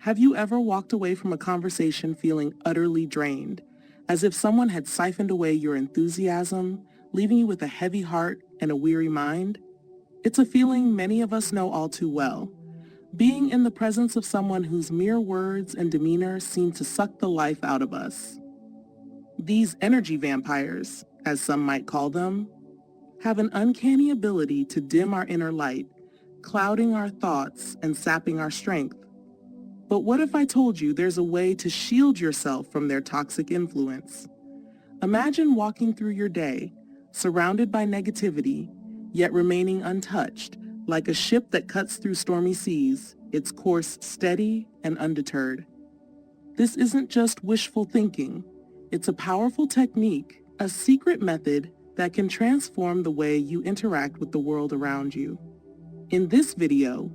Have you ever walked away from a conversation feeling utterly drained, as if someone had siphoned away your enthusiasm, leaving you with a heavy heart and a weary mind? It's a feeling many of us know all too well. Being in the presence of someone whose mere words and demeanor seem to suck the life out of us. These energy vampires, as some might call them, have an uncanny ability to dim our inner light, clouding our thoughts and sapping our strength. But what if I told you there's a way to shield yourself from their toxic influence? Imagine walking through your day, surrounded by negativity, yet remaining untouched, like a ship that cuts through stormy seas, its course steady and undeterred. This isn't just wishful thinking. It's a powerful technique, a secret method that can transform the way you interact with the world around you. In this video,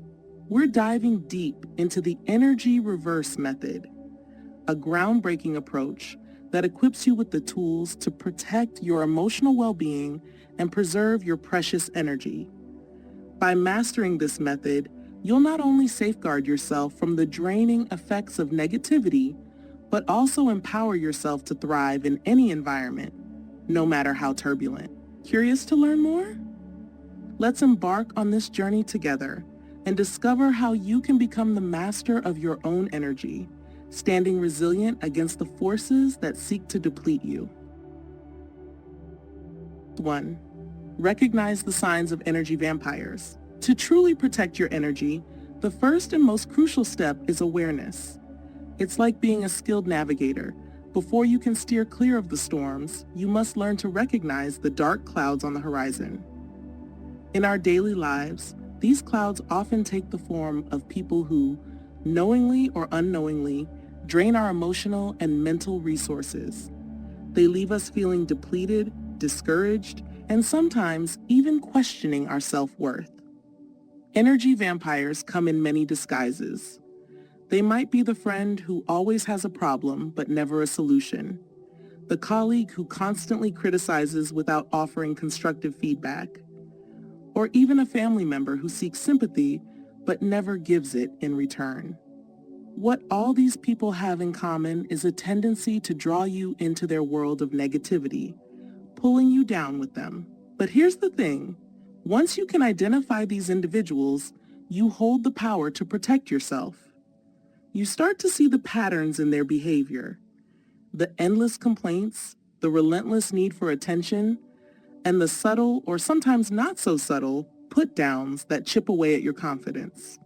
we're diving deep into the energy reverse method, a groundbreaking approach that equips you with the tools to protect your emotional well-being and preserve your precious energy. By mastering this method, you'll not only safeguard yourself from the draining effects of negativity, but also empower yourself to thrive in any environment, no matter how turbulent. Curious to learn more? Let's embark on this journey together and discover how you can become the master of your own energy, standing resilient against the forces that seek to deplete you. 1. Recognize the signs of energy vampires. To truly protect your energy, the first and most crucial step is awareness. It's like being a skilled navigator. Before you can steer clear of the storms, you must learn to recognize the dark clouds on the horizon. In our daily lives, these clouds often take the form of people who, knowingly or unknowingly, drain our emotional and mental resources. They leave us feeling depleted, discouraged, and sometimes even questioning our self-worth. Energy vampires come in many disguises. They might be the friend who always has a problem but never a solution, the colleague who constantly criticizes without offering constructive feedback, or even a family member who seeks sympathy but never gives it in return. What all these people have in common is a tendency to draw you into their world of negativity, pulling you down with them. But here's the thing, once you can identify these individuals, you hold the power to protect yourself. You start to see the patterns in their behavior, the endless complaints, the relentless need for attention, and the subtle, or sometimes not so subtle, put-downs that chip away at your confidence.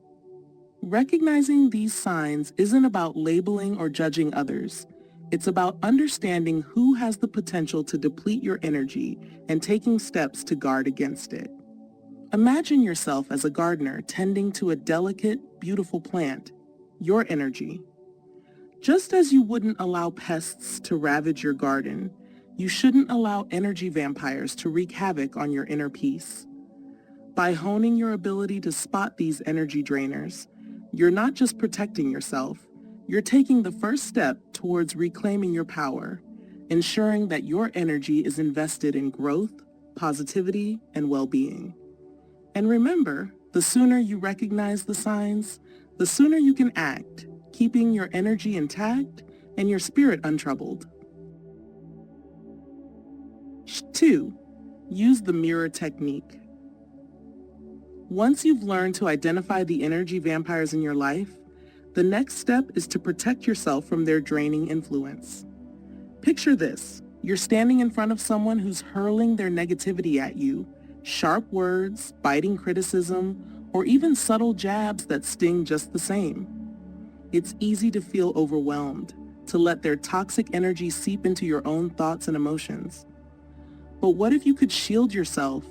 Recognizing these signs isn't about labeling or judging others. It's about understanding who has the potential to deplete your energy and taking steps to guard against it. Imagine yourself as a gardener tending to a delicate, beautiful plant, your energy. Just as you wouldn't allow pests to ravage your garden, you shouldn't allow energy vampires to wreak havoc on your inner peace. By honing your ability to spot these energy drainers, you're not just protecting yourself, you're taking the first step towards reclaiming your power, ensuring that your energy is invested in growth, positivity, and well-being. And remember, the sooner you recognize the signs, the sooner you can act, keeping your energy intact and your spirit untroubled. 2. Use the mirror technique. Once you've learned to identify the energy vampires in your life, the next step is to protect yourself from their draining influence. Picture this. You're standing in front of someone who's hurling their negativity at you, sharp words, biting criticism, or even subtle jabs that sting just the same. It's easy to feel overwhelmed, to let their toxic energy seep into your own thoughts and emotions. But what if you could shield yourself,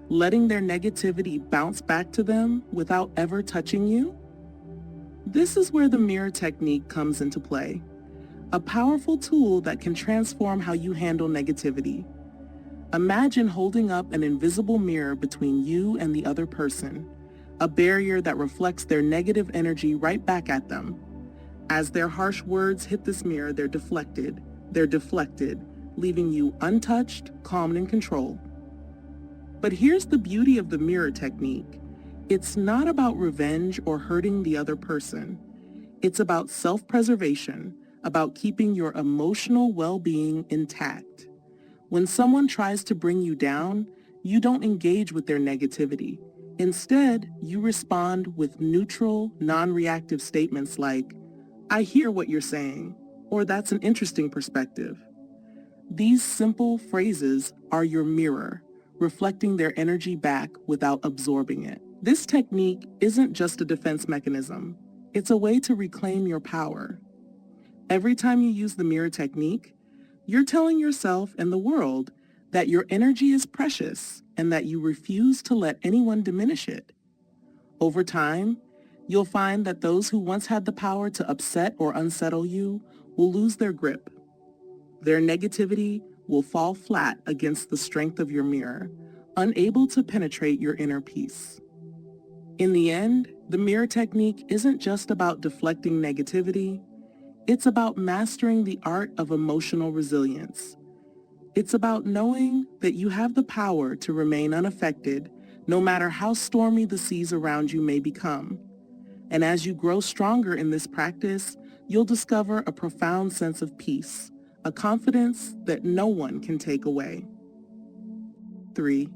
letting their negativity bounce back to them without ever touching you? This is where the mirror technique comes into play, a powerful tool that can transform how you handle negativity. Imagine holding up an invisible mirror between you and the other person, a barrier that reflects their negative energy right back at them. As their harsh words hit this mirror, they're deflected, leaving you untouched, calm, and in control. But here's the beauty of the mirror technique. It's not about revenge or hurting the other person. It's about self-preservation, about keeping your emotional well-being intact. When someone tries to bring you down, you don't engage with their negativity. Instead, you respond with neutral, non-reactive statements like, "I hear what you're saying," or "That's an interesting perspective." These simple phrases are your mirror, reflecting their energy back without absorbing it. This technique isn't just a defense mechanism. It's a way to reclaim your power. Every time you use the mirror technique, you're telling yourself and the world that your energy is precious and that you refuse to let anyone diminish it. Over time, you'll find that those who once had the power to upset or unsettle you will lose their grip. Their negativity will fall flat against the strength of your mirror, unable to penetrate your inner peace. In the end, the mirror technique isn't just about deflecting negativity. It's about mastering the art of emotional resilience. It's about knowing that you have the power to remain unaffected, no matter how stormy the seas around you may become. And as you grow stronger in this practice, you'll discover a profound sense of peace, a confidence that no one can take away. 3.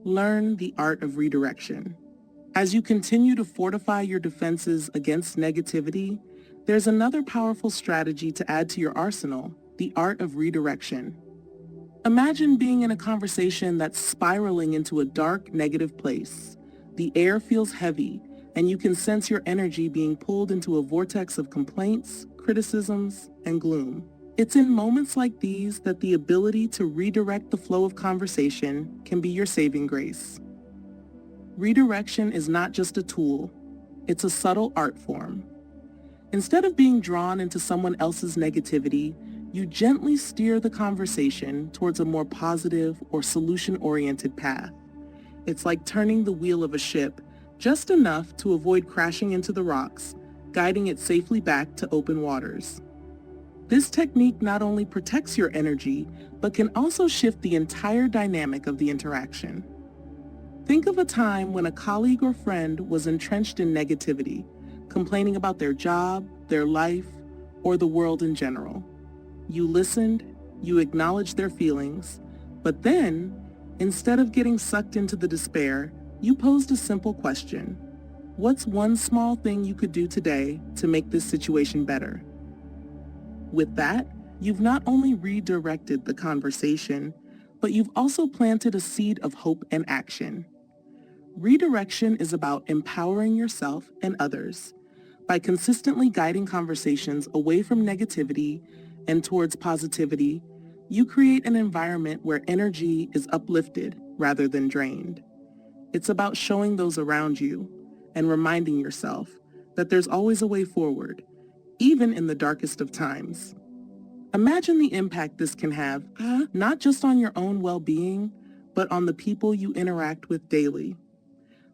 Learn the art of redirection. As you continue to fortify your defenses against negativity, there's another powerful strategy to add to your arsenal, the art of redirection. Imagine being in a conversation that's spiraling into a dark, negative place. The air feels heavy, and you can sense your energy being pulled into a vortex of complaints, criticisms, and gloom. It's in moments like these that the ability to redirect the flow of conversation can be your saving grace. Redirection is not just a tool, it's a subtle art form. Instead of being drawn into someone else's negativity, you gently steer the conversation towards a more positive or solution-oriented path. It's like turning the wheel of a ship just enough to avoid crashing into the rocks, guiding it safely back to open waters. This technique not only protects your energy, but can also shift the entire dynamic of the interaction. Think of a time when a colleague or friend was entrenched in negativity, complaining about their job, their life, or the world in general. You listened, you acknowledged their feelings, but then, instead of getting sucked into the despair, you posed a simple question. What's one small thing you could do today to make this situation better? With that, you've not only redirected the conversation, but you've also planted a seed of hope and action. Redirection is about empowering yourself and others. By consistently guiding conversations away from negativity and towards positivity, you create an environment where energy is uplifted rather than drained. It's about showing those around you and reminding yourself that there's always a way forward, even in the darkest of times. Imagine the impact this can have, not just on your own well-being, but on the people you interact with daily.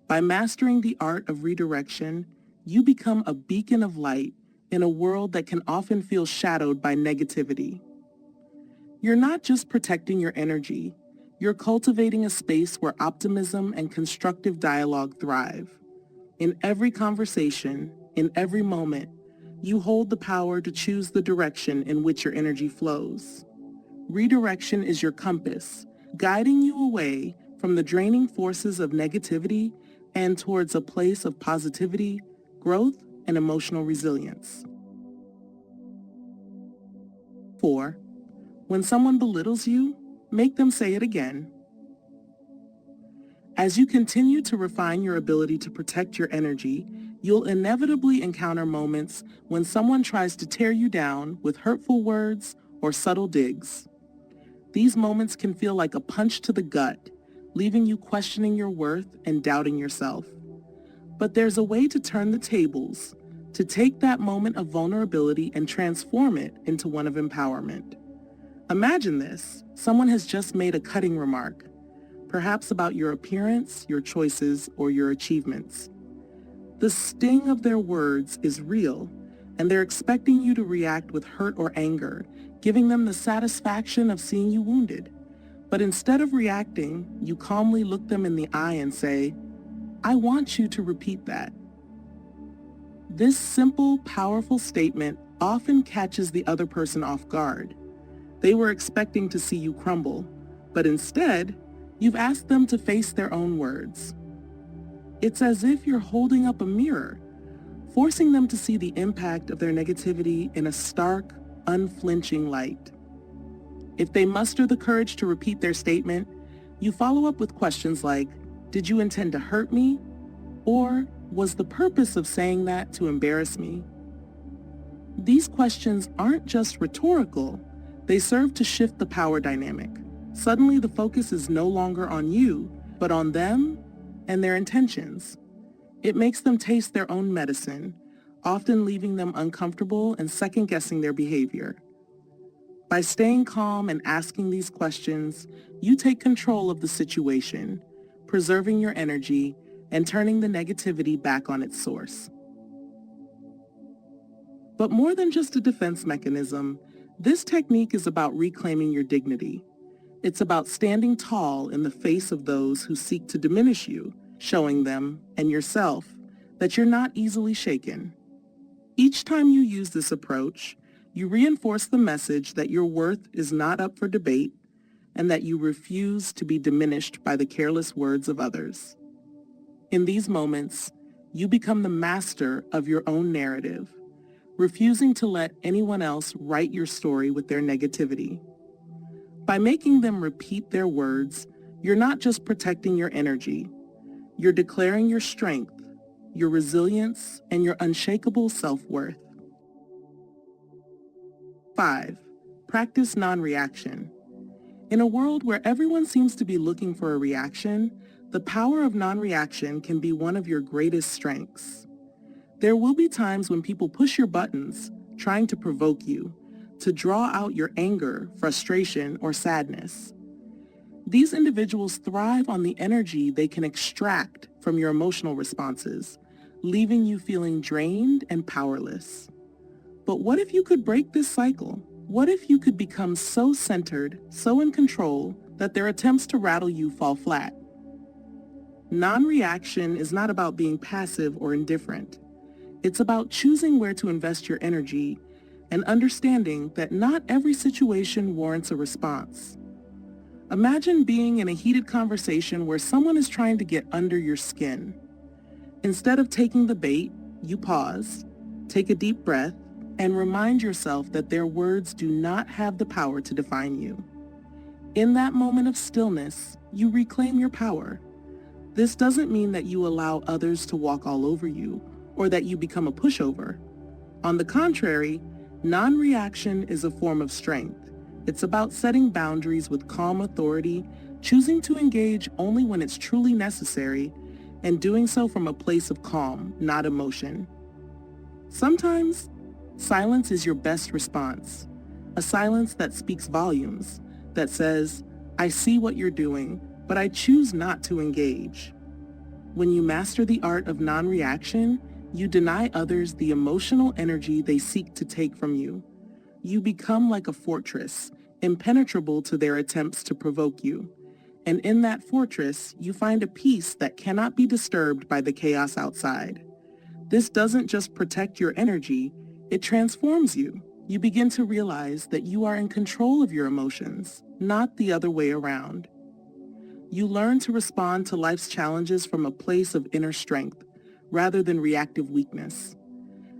By mastering the art of redirection, you become a beacon of light in a world that can often feel shadowed by negativity. You're not just protecting your energy, you're cultivating a space where optimism and constructive dialogue thrive. In every conversation, in every moment, you hold the power to choose the direction in which your energy flows. Redirection is your compass, guiding you away from the draining forces of negativity and towards a place of positivity, growth, and emotional resilience. 4. When someone belittles you, make them say it again. As you continue to refine your ability to protect your energy, you'll inevitably encounter moments when someone tries to tear you down with hurtful words or subtle digs. These moments can feel like a punch to the gut, leaving you questioning your worth and doubting yourself. But there's a way to turn the tables, to take that moment of vulnerability and transform it into one of empowerment. Imagine this. Someone has just made a cutting remark, perhaps about your appearance, your choices, or your achievements. The sting of their words is real, and they're expecting you to react with hurt or anger, giving them the satisfaction of seeing you wounded. But instead of reacting, you calmly look them in the eye and say, "I want you to repeat that." This simple, powerful statement often catches the other person off guard. They were expecting to see you crumble, but instead, you've asked them to face their own words. It's as if you're holding up a mirror, forcing them to see the impact of their negativity in a stark, unflinching light. If they muster the courage to repeat their statement, you follow up with questions like, "Did you intend to hurt me?" Or, "Was the purpose of saying that to embarrass me?" These questions aren't just rhetorical, they serve to shift the power dynamic. Suddenly the focus is no longer on you, but on them and their intentions. It makes them taste their own medicine, often leaving them uncomfortable and second-guessing their behavior. By staying calm and asking these questions, you take control of the situation, preserving your energy and turning the negativity back on its source. But more than just a defense mechanism, this technique is about reclaiming your dignity. It's about standing tall in the face of those who seek to diminish you, showing them, and yourself, that you're not easily shaken. Each time you use this approach, you reinforce the message that your worth is not up for debate and that you refuse to be diminished by the careless words of others. In these moments, you become the master of your own narrative, refusing to let anyone else write your story with their negativity. By making them repeat their words, you're not just protecting your energy, you're declaring your strength, your resilience, and your unshakable self-worth. 5. Practice non-reaction. In a world where everyone seems to be looking for a reaction, the power of non-reaction can be one of your greatest strengths. There will be times when people push your buttons, trying to provoke you, to draw out your anger, frustration, or sadness. These individuals thrive on the energy they can extract from your emotional responses, leaving you feeling drained and powerless. But what if you could break this cycle? What if you could become so centered, so in control, that their attempts to rattle you fall flat? Non-reaction is not about being passive or indifferent. It's about choosing where to invest your energy and understanding that not every situation warrants a response. Imagine being in a heated conversation where someone is trying to get under your skin. Instead of taking the bait, you pause, take a deep breath, and remind yourself that their words do not have the power to define you. In that moment of stillness, you reclaim your power. This doesn't mean that you allow others to walk all over you or that you become a pushover. On the contrary, non-reaction is a form of strength. It's about setting boundaries with calm authority, choosing to engage only when it's truly necessary, and doing so from a place of calm, not emotion. Sometimes, silence is your best response, a silence that speaks volumes, that says, "I see what you're doing, but I choose not to engage." When you master the art of non-reaction, you deny others the emotional energy they seek to take from you. You become like a fortress, impenetrable to their attempts to provoke you. And in that fortress, you find a peace that cannot be disturbed by the chaos outside. This doesn't just protect your energy, it transforms you. You begin to realize that you are in control of your emotions, not the other way around. You learn to respond to life's challenges from a place of inner strength, rather than reactive weakness.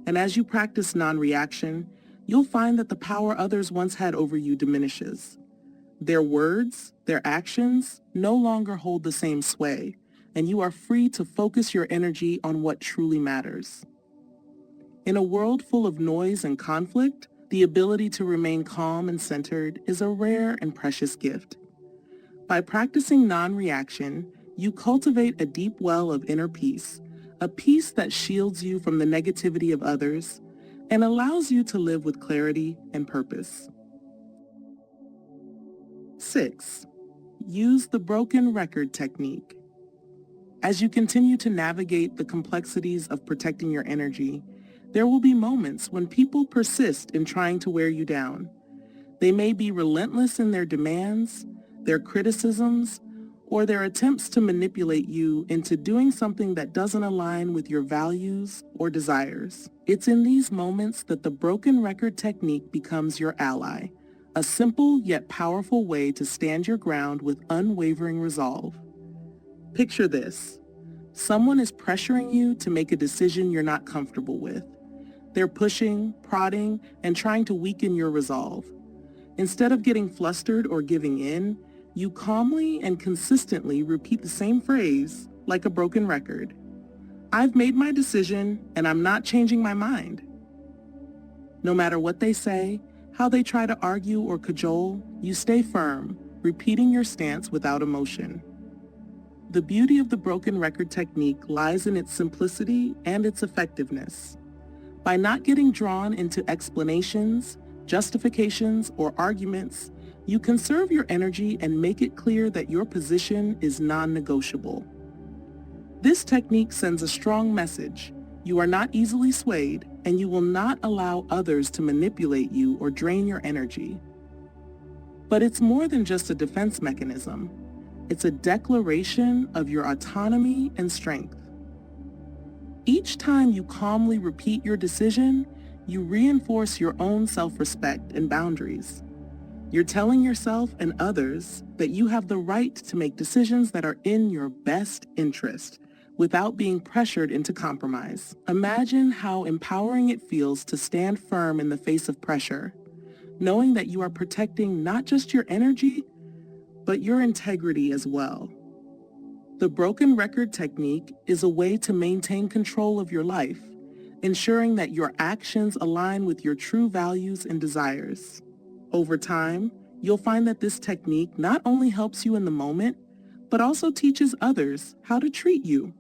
And as you practice non-reaction, you'll find that the power others once had over you diminishes. Their words, their actions, no longer hold the same sway, and you are free to focus your energy on what truly matters. In a world full of noise and conflict, the ability to remain calm and centered is a rare and precious gift. By practicing non-reaction, you cultivate a deep well of inner peace, a peace that shields you from the negativity of others and allows you to live with clarity and purpose. 6. Use the broken record technique. As you continue to navigate the complexities of protecting your energy, there will be moments when people persist in trying to wear you down. They may be relentless in their demands, their criticisms, or their attempts to manipulate you into doing something that doesn't align with your values or desires. It's in these moments that the broken record technique becomes your ally, a simple yet powerful way to stand your ground with unwavering resolve. Picture this. Someone is pressuring you to make a decision you're not comfortable with. They're pushing, prodding, and trying to weaken your resolve. Instead of getting flustered or giving in, you calmly and consistently repeat the same phrase like a broken record. I've made my decision and I'm not changing my mind. No matter what they say, how they try to argue or cajole, you stay firm, repeating your stance without emotion. The beauty of the broken record technique lies in its simplicity and its effectiveness. By not getting drawn into explanations, justifications, or arguments, you conserve your energy and make it clear that your position is non-negotiable. This technique sends a strong message. You are not easily swayed, and you will not allow others to manipulate you or drain your energy. But it's more than just a defense mechanism. It's a declaration of your autonomy and strength. Each time you calmly repeat your decision, you reinforce your own self-respect and boundaries. You're telling yourself and others that you have the right to make decisions that are in your best interest without being pressured into compromise. Imagine how empowering it feels to stand firm in the face of pressure, knowing that you are protecting not just your energy, but your integrity as well. The broken record technique is a way to maintain control of your life, ensuring that your actions align with your true values and desires. Over time, you'll find that this technique not only helps you in the moment, but also teaches others how to treat you.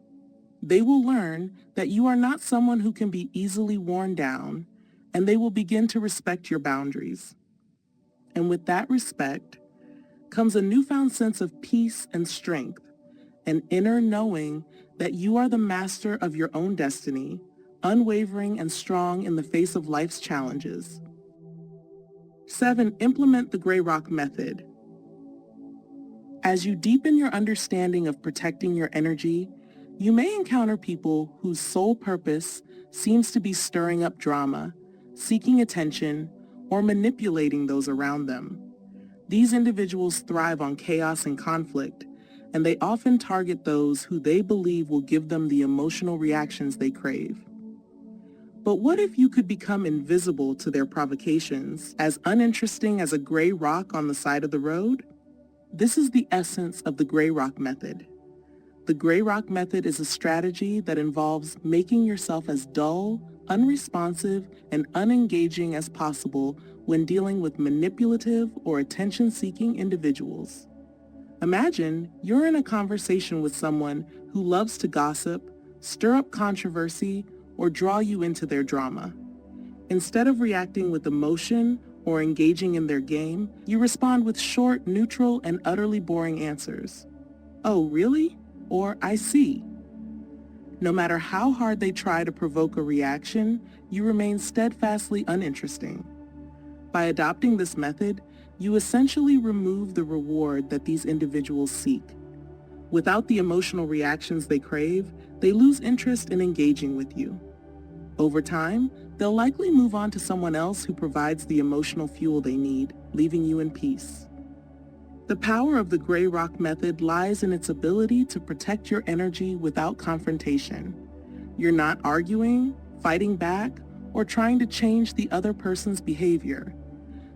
They will learn that you are not someone who can be easily worn down, and they will begin to respect your boundaries. And with that respect comes a newfound sense of peace and strength, an inner knowing that you are the master of your own destiny, unwavering and strong in the face of life's challenges. 7. Implement the Gray Rock Method. As you deepen your understanding of protecting your energy, you may encounter people whose sole purpose seems to be stirring up drama, seeking attention, or manipulating those around them. These individuals thrive on chaos and conflict, and they often target those who they believe will give them the emotional reactions they crave. But what if you could become invisible to their provocations, as uninteresting as a gray rock on the side of the road? This is the essence of the Gray Rock Method. The Gray Rock Method is a strategy that involves making yourself as dull, unresponsive, and unengaging as possible when dealing with manipulative or attention-seeking individuals. Imagine you're in a conversation with someone who loves to gossip, stir up controversy, or draw you into their drama. Instead of reacting with emotion or engaging in their game, you respond with short, neutral, and utterly boring answers. "Oh, really?" Or "I see." No matter how hard they try to provoke a reaction, you remain steadfastly uninteresting. By adopting this method, you essentially remove the reward that these individuals seek. Without the emotional reactions they crave, they lose interest in engaging with you. Over time, they'll likely move on to someone else who provides the emotional fuel they need, leaving you in peace. The power of the Gray Rock Method lies in its ability to protect your energy without confrontation. You're not arguing, fighting back, or trying to change the other person's behavior.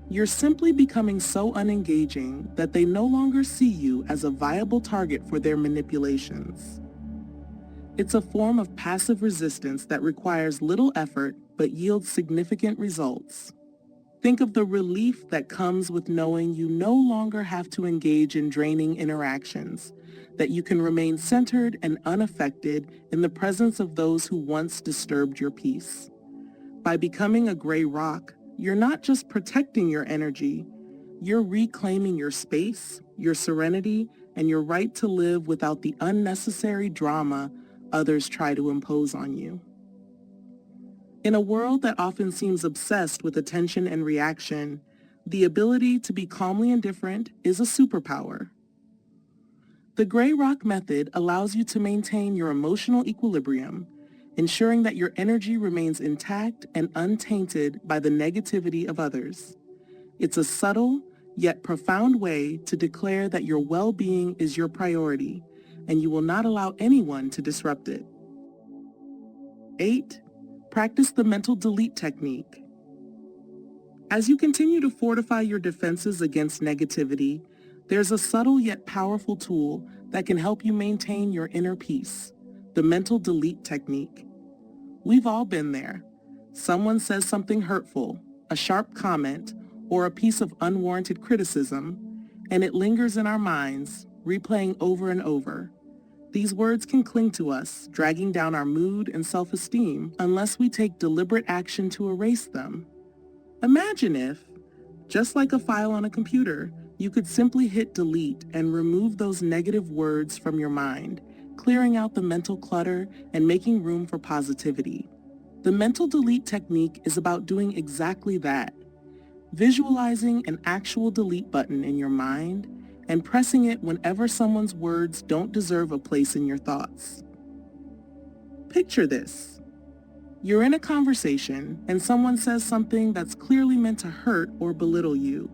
You're simply becoming so unengaging that they no longer see you as a viable target for their manipulations. It's a form of passive resistance that requires little effort but yields significant results. Think of the relief that comes with knowing you no longer have to engage in draining interactions, that you can remain centered and unaffected in the presence of those who once disturbed your peace. By becoming a gray rock, you're not just protecting your energy, you're reclaiming your space, your serenity, and your right to live without the unnecessary drama others try to impose on you. In a world that often seems obsessed with attention and reaction, the ability to be calmly indifferent is a superpower. The gray rock method allows you to maintain your emotional equilibrium, ensuring that your energy remains intact and untainted by the negativity of others. It's a subtle, yet profound way to declare that your well-being is your priority, and you will not allow anyone to disrupt it. 8. Practice the mental delete technique. As you continue to fortify your defenses against negativity, there's a subtle yet powerful tool that can help you maintain your inner peace, the mental delete technique. We've all been there. Someone says something hurtful, a sharp comment, or a piece of unwarranted criticism, and it lingers in our minds, replaying over and over. These words can cling to us, dragging down our mood and self-esteem unless we take deliberate action to erase them. Imagine if, just like a file on a computer, you could simply hit delete and remove those negative words from your mind, clearing out the mental clutter and making room for positivity. The mental delete technique is about doing exactly that, visualizing an actual delete button in your mind and pressing it whenever someone's words don't deserve a place in your thoughts. Picture this. You're in a conversation and someone says something that's clearly meant to hurt or belittle you.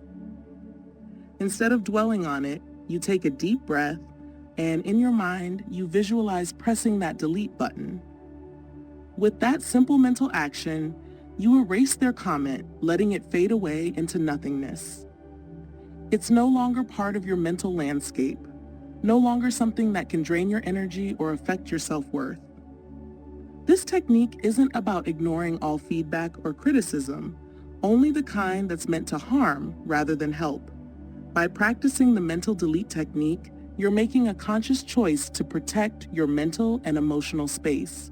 Instead of dwelling on it, you take a deep breath and in your mind, you visualize pressing that delete button. With that simple mental action, you erase their comment, letting it fade away into nothingness. It's no longer part of your mental landscape, no longer something that can drain your energy or affect your self-worth. This technique isn't about ignoring all feedback or criticism, only the kind that's meant to harm rather than help. By practicing the mental delete technique, you're making a conscious choice to protect your mental and emotional space.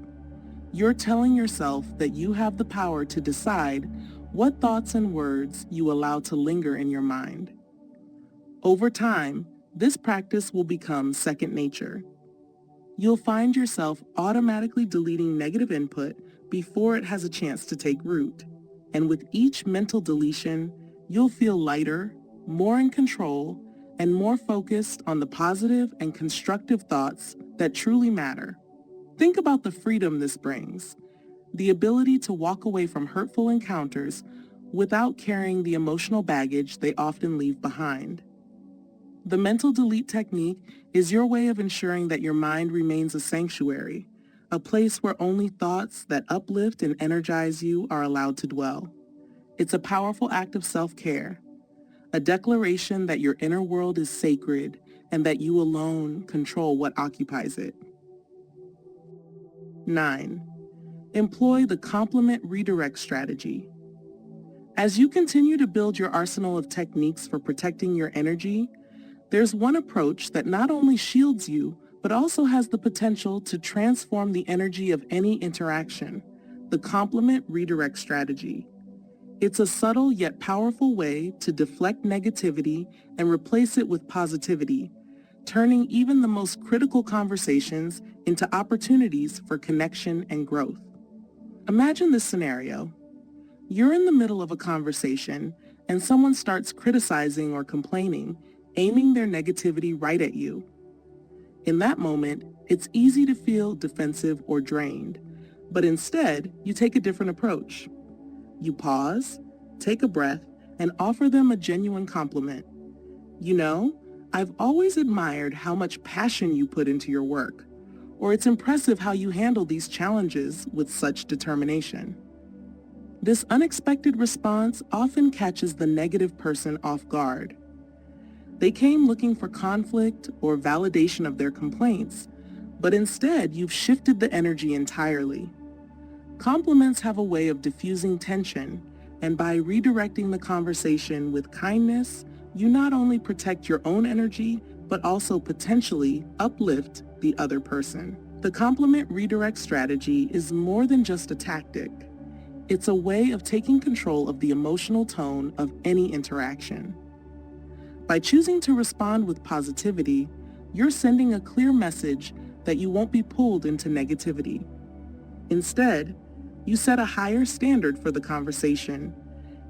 You're telling yourself that you have the power to decide what thoughts and words you allow to linger in your mind. Over time, this practice will become second nature. You'll find yourself automatically deleting negative input before it has a chance to take root. And with each mental deletion, you'll feel lighter, more in control, and more focused on the positive and constructive thoughts that truly matter. Think about the freedom this brings, the ability to walk away from hurtful encounters without carrying the emotional baggage they often leave behind. The mental delete technique is your way of ensuring that your mind remains a sanctuary, a place where only thoughts that uplift and energize you are allowed to dwell. It's a powerful act of self-care, a declaration that your inner world is sacred and that you alone control what occupies it. 9. Employ the compliment redirect strategy. As you continue to build your arsenal of techniques for protecting your energy, there's one approach that not only shields you, but also has the potential to transform the energy of any interaction, the compliment redirect strategy. It's a subtle yet powerful way to deflect negativity and replace it with positivity, turning even the most critical conversations into opportunities for connection and growth. Imagine this scenario. You're in the middle of a conversation and someone starts criticizing or complaining, aiming their negativity right at you. In that moment, it's easy to feel defensive or drained, but instead, you take a different approach. You pause, take a breath, and offer them a genuine compliment. You know, I've always admired how much passion you put into your work, or it's impressive how you handle these challenges with such determination. This unexpected response often catches the negative person off guard. They came looking for conflict or validation of their complaints, but instead you've shifted the energy entirely. Compliments have a way of diffusing tension, and by redirecting the conversation with kindness, you not only protect your own energy, but also potentially uplift the other person. The compliment redirect strategy is more than just a tactic. It's a way of taking control of the emotional tone of any interaction. By choosing to respond with positivity, you're sending a clear message that you won't be pulled into negativity. Instead, you set a higher standard for the conversation,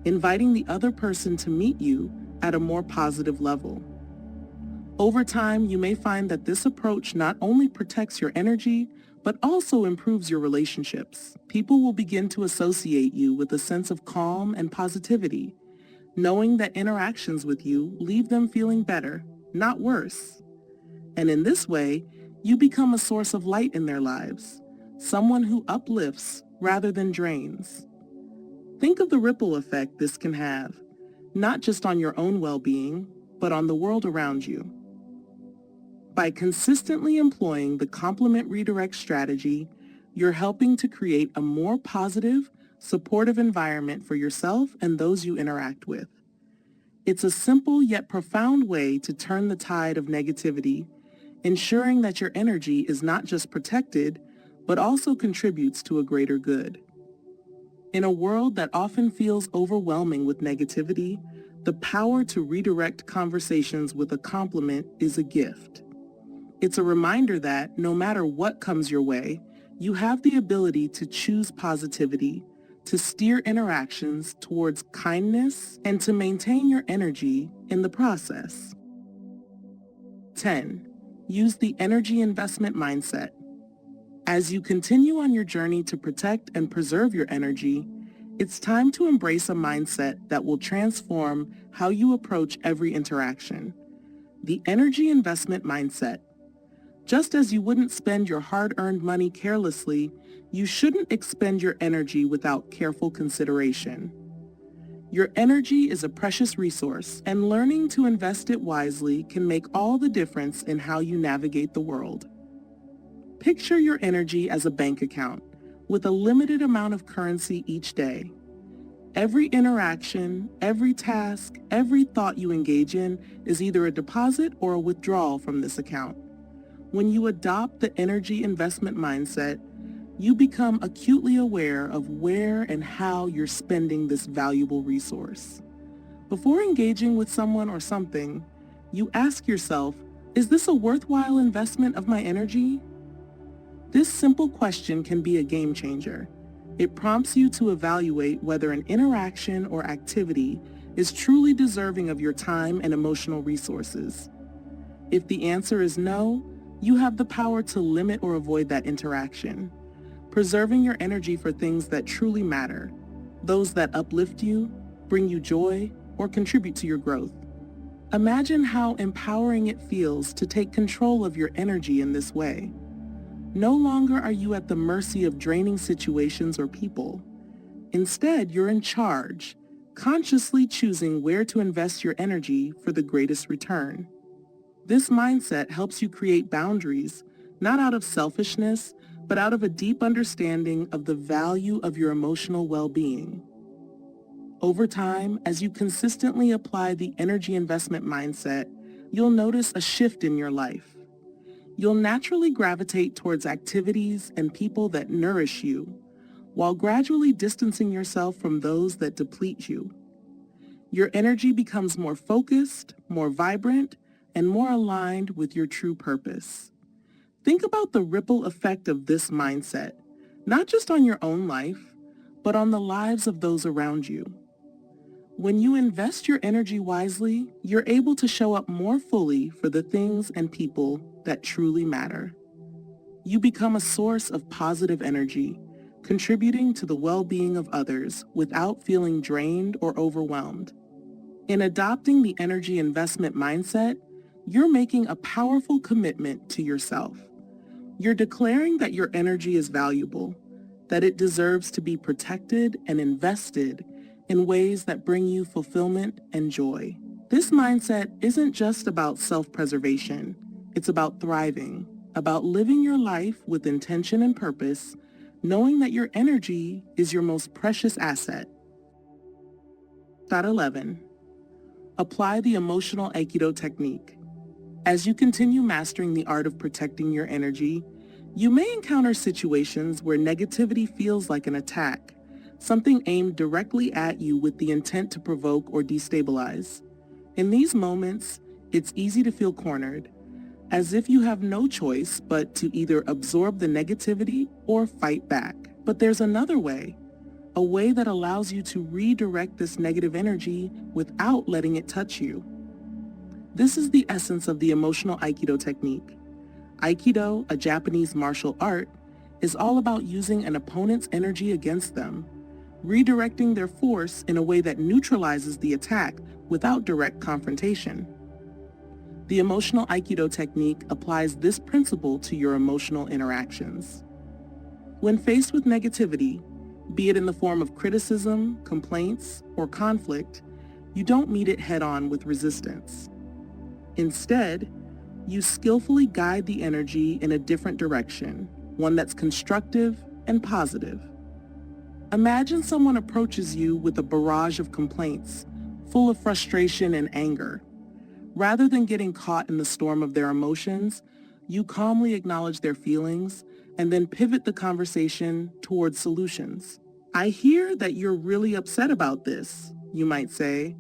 inviting the other person to meet you at a more positive level. Over time, you may find that this approach not only protects your energy, but also improves your relationships. People will begin to associate you with a sense of calm and positivity, knowing that interactions with you leave them feeling better, not worse. And in this way, you become a source of light in their lives, someone who uplifts rather than drains. Think of the ripple effect this can have, not just on your own well-being, but on the world around you. By consistently employing the complement redirect strategy, you're helping to create a more positive, supportive environment for yourself and those you interact with. It's a simple yet profound way to turn the tide of negativity, ensuring that your energy is not just protected, but also contributes to a greater good. In a world that often feels overwhelming with negativity, the power to redirect conversations with a compliment is a gift. It's a reminder that no matter what comes your way, you have the ability to choose positivity, to steer interactions towards kindness, and to maintain your energy in the process. 10. Use the energy investment mindset. As you continue on your journey to protect and preserve your energy, it's time to embrace a mindset that will transform how you approach every interaction. The energy investment mindset. Just as you wouldn't spend your hard-earned money carelessly, you shouldn't expend your energy without careful consideration. Your energy is a precious resource, and learning to invest it wisely can make all the difference in how you navigate the world. Picture your energy as a bank account, with a limited amount of currency each day. Every interaction, every task, every thought you engage in is either a deposit or a withdrawal from this account. When you adopt the energy investment mindset, you become acutely aware of where and how you're spending this valuable resource. Before engaging with someone or something, you ask yourself, is this a worthwhile investment of my energy? This simple question can be a game changer. It prompts you to evaluate whether an interaction or activity is truly deserving of your time and emotional resources. If the answer is no, you have the power to limit or avoid that interaction, preserving your energy for things that truly matter, those that uplift you, bring you joy, or contribute to your growth. Imagine how empowering it feels to take control of your energy in this way. No longer are you at the mercy of draining situations or people. Instead, you're in charge, consciously choosing where to invest your energy for the greatest return. This mindset helps you create boundaries, not out of selfishness, but out of a deep understanding of the value of your emotional well-being. Over time, as you consistently apply the energy investment mindset, you'll notice a shift in your life. You'll naturally gravitate towards activities and people that nourish you, while gradually distancing yourself from those that deplete you. Your energy becomes more focused, more vibrant, and more aligned with your true purpose. Think about the ripple effect of this mindset, not just on your own life, but on the lives of those around you. When you invest your energy wisely, you're able to show up more fully for the things and people that truly matter. You become a source of positive energy, contributing to the well-being of others without feeling drained or overwhelmed. In adopting the energy investment mindset, you're making a powerful commitment to yourself. You're declaring that your energy is valuable, that it deserves to be protected and invested in ways that bring you fulfillment and joy. This mindset isn't just about self-preservation. It's about thriving, about living your life with intention and purpose, knowing that your energy is your most precious asset. 11. Apply the emotional Aikido technique. As you continue mastering the art of protecting your energy, you may encounter situations where negativity feels like an attack, something aimed directly at you with the intent to provoke or destabilize. In these moments, it's easy to feel cornered, as if you have no choice but to either absorb the negativity or fight back. But there's another way, a way that allows you to redirect this negative energy without letting it touch you. This is the essence of the emotional Aikido technique. Aikido, a Japanese martial art, is all about using an opponent's energy against them, redirecting their force in a way that neutralizes the attack without direct confrontation. The emotional Aikido technique applies this principle to your emotional interactions. When faced with negativity, be it in the form of criticism, complaints, or conflict, you don't meet it head-on with resistance. Instead, you skillfully guide the energy in a different direction, one that's constructive and positive. Imagine someone approaches you with a barrage of complaints, full of frustration and anger. Rather than getting caught in the storm of their emotions, you calmly acknowledge their feelings and then pivot the conversation towards solutions. "I hear that you're really upset about this," you might say.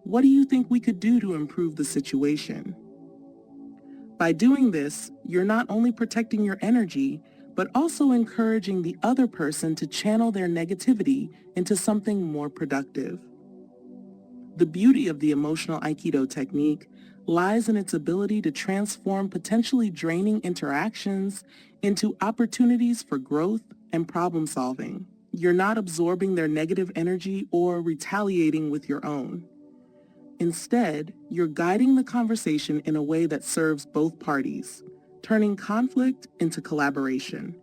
"What do you think we could do to improve the situation?" By doing this, you're not only protecting your energy, but also encouraging the other person to channel their negativity into something more productive. The beauty of the emotional Aikido technique lies in its ability to transform potentially draining interactions into opportunities for growth and problem solving. You're not absorbing their negative energy or retaliating with your own. Instead, you're guiding the conversation in a way that serves both parties, turning conflict into collaboration.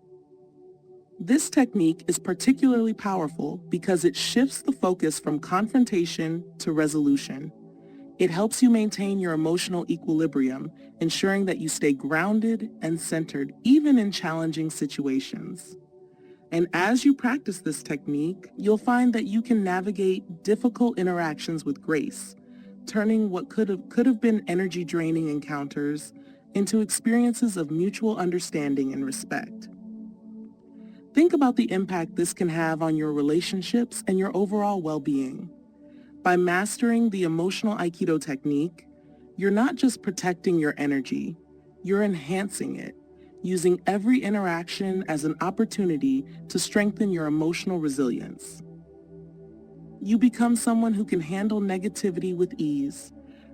This technique is particularly powerful because it shifts the focus from confrontation to resolution. It helps you maintain your emotional equilibrium, ensuring that you stay grounded and centered even in challenging situations. And as you practice this technique, you'll find that you can navigate difficult interactions with grace, turning what could have been energy-draining encounters into experiences of mutual understanding and respect. Think about the impact this can have on your relationships and your overall well-being. By mastering the emotional Aikido technique, you're not just protecting your energy, you're enhancing it, using every interaction as an opportunity to strengthen your emotional resilience. You become someone who can handle negativity with ease,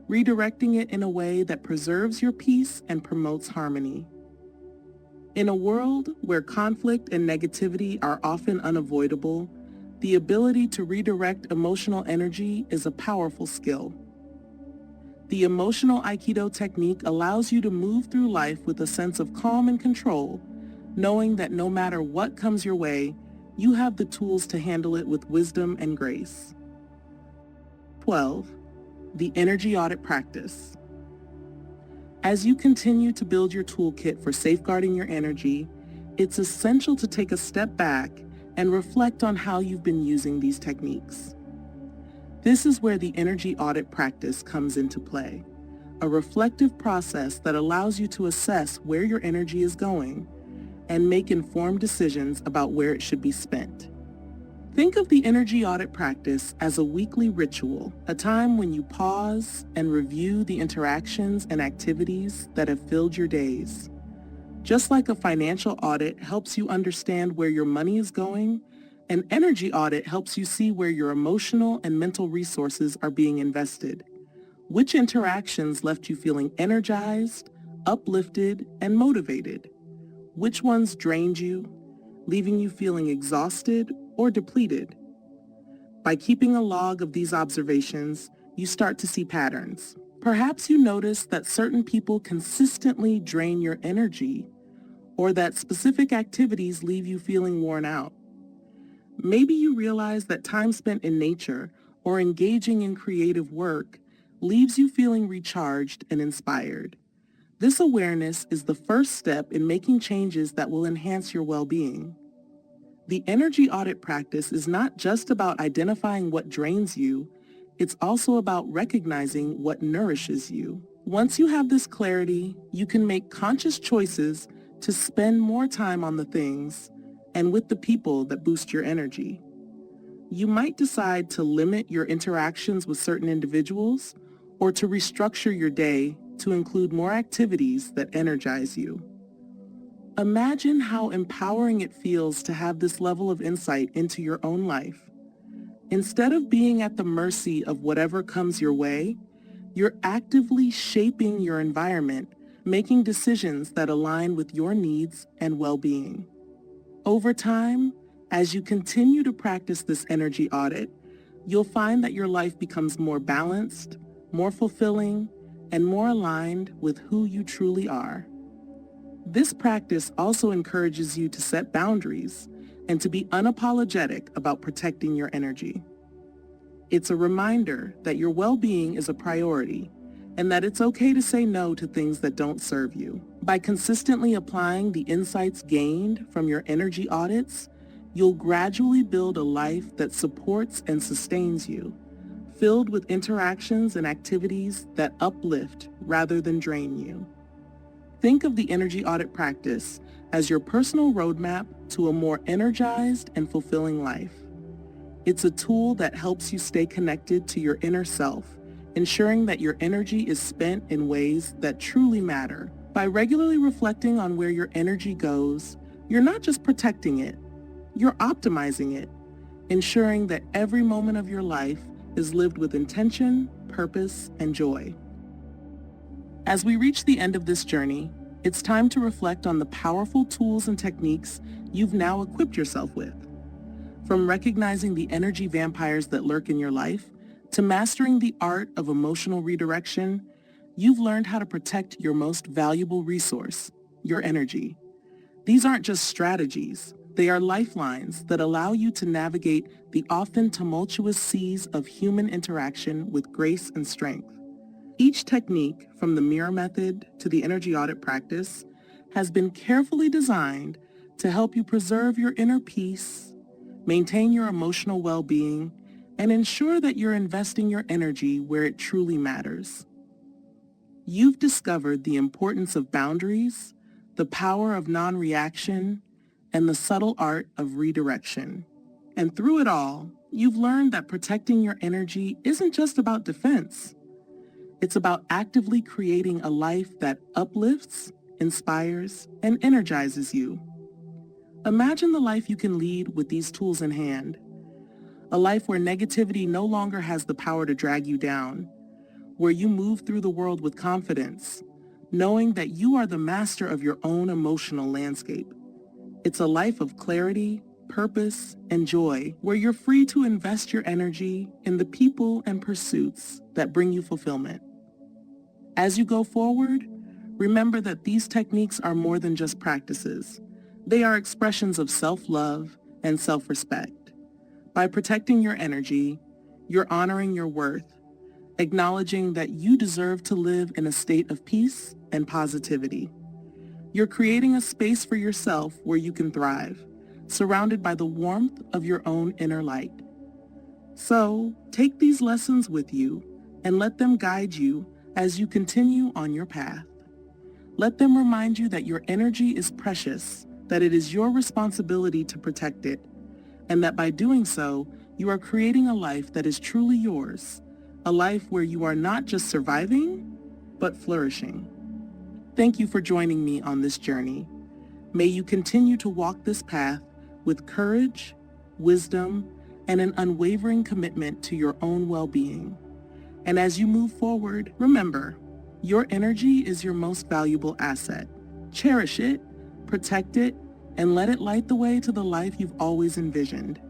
redirecting it in a way that preserves your peace and promotes harmony. In a world where conflict and negativity are often unavoidable, the ability to redirect emotional energy is a powerful skill. The emotional Aikido technique allows you to move through life with a sense of calm and control, knowing that no matter what comes your way, you have the tools to handle it with wisdom and grace. 12. The energy audit practice. As you continue to build your toolkit for safeguarding your energy, it's essential to take a step back and reflect on how you've been using these techniques. This is where the energy audit practice comes into play, a reflective process that allows you to assess where your energy is going and make informed decisions about where it should be spent. Think of the energy audit practice as a weekly ritual, a time when you pause and review the interactions and activities that have filled your days. Just like a financial audit helps you understand where your money is going, an energy audit helps you see where your emotional and mental resources are being invested. Which interactions left you feeling energized, uplifted, and motivated? Which ones drained you, leaving you feeling exhausted or depleted? By keeping a log of these observations, you start to see patterns. Perhaps you notice that certain people consistently drain your energy, or that specific activities leave you feeling worn out. Maybe you realize that time spent in nature or engaging in creative work leaves you feeling recharged and inspired. This awareness is the first step in making changes that will enhance your well-being. The energy audit practice is not just about identifying what drains you, it's also about recognizing what nourishes you. Once you have this clarity, you can make conscious choices to spend more time on the things and with the people that boost your energy. You might decide to limit your interactions with certain individuals or to restructure your day to include more activities that energize you. Imagine how empowering it feels to have this level of insight into your own life. Instead of being at the mercy of whatever comes your way, You're actively shaping your environment, making decisions that align with your needs and well-being. Over time, as you continue to practice this energy audit, you'll find that your life becomes more balanced, more fulfilling, and more aligned with who you truly are. This practice also encourages you to set boundaries and to be unapologetic about protecting your energy. It's a reminder that your well-being is a priority and that it's okay to say no to things that don't serve you. By consistently applying the insights gained from your energy audits, you'll gradually build a life that supports and sustains you, filled with interactions and activities that uplift rather than drain you. Think of the energy audit practice as your personal roadmap to a more energized and fulfilling life. It's a tool that helps you stay connected to your inner self, ensuring that your energy is spent in ways that truly matter. By regularly reflecting on where your energy goes, you're not just protecting it, you're optimizing it, ensuring that every moment of your life is lived with intention, purpose, and joy. As we reach the end of this journey, it's time to reflect on the powerful tools and techniques you've now equipped yourself with. From recognizing the energy vampires that lurk in your life to mastering the art of emotional redirection, you've learned how to protect your most valuable resource, your energy. These aren't just strategies. They are lifelines that allow you to navigate the often tumultuous seas of human interaction with grace and strength. Each technique, from the mirror method to the energy audit practice, has been carefully designed to help you preserve your inner peace, maintain your emotional well-being, and ensure that you're investing your energy where it truly matters. You've discovered the importance of boundaries, the power of non-reaction, and the subtle art of redirection. And through it all, you've learned that protecting your energy isn't just about defense. It's about actively creating a life that uplifts, inspires, and energizes you. Imagine the life you can lead with these tools in hand. A life where negativity no longer has the power to drag you down, where you move through the world with confidence, knowing that you are the master of your own emotional landscape. It's a life of clarity, purpose, and joy, where you're free to invest your energy in the people and pursuits that bring you fulfillment. As you go forward, remember that these techniques are more than just practices. They are expressions of self-love and self-respect. By protecting your energy, you're honoring your worth, acknowledging that you deserve to live in a state of peace and positivity. You're creating a space for yourself where you can thrive, surrounded by the warmth of your own inner light. So, take these lessons with you and let them guide you as you continue on your path. Let them remind you that your energy is precious, that it is your responsibility to protect it, and that by doing so, you are creating a life that is truly yours, a life where you are not just surviving, but flourishing. Thank you for joining me on this journey. May you continue to walk this path with courage, wisdom, and an unwavering commitment to your own well-being. And as you move forward, remember, your energy is your most valuable asset. Cherish it, protect it, and let it light the way to the life you've always envisioned.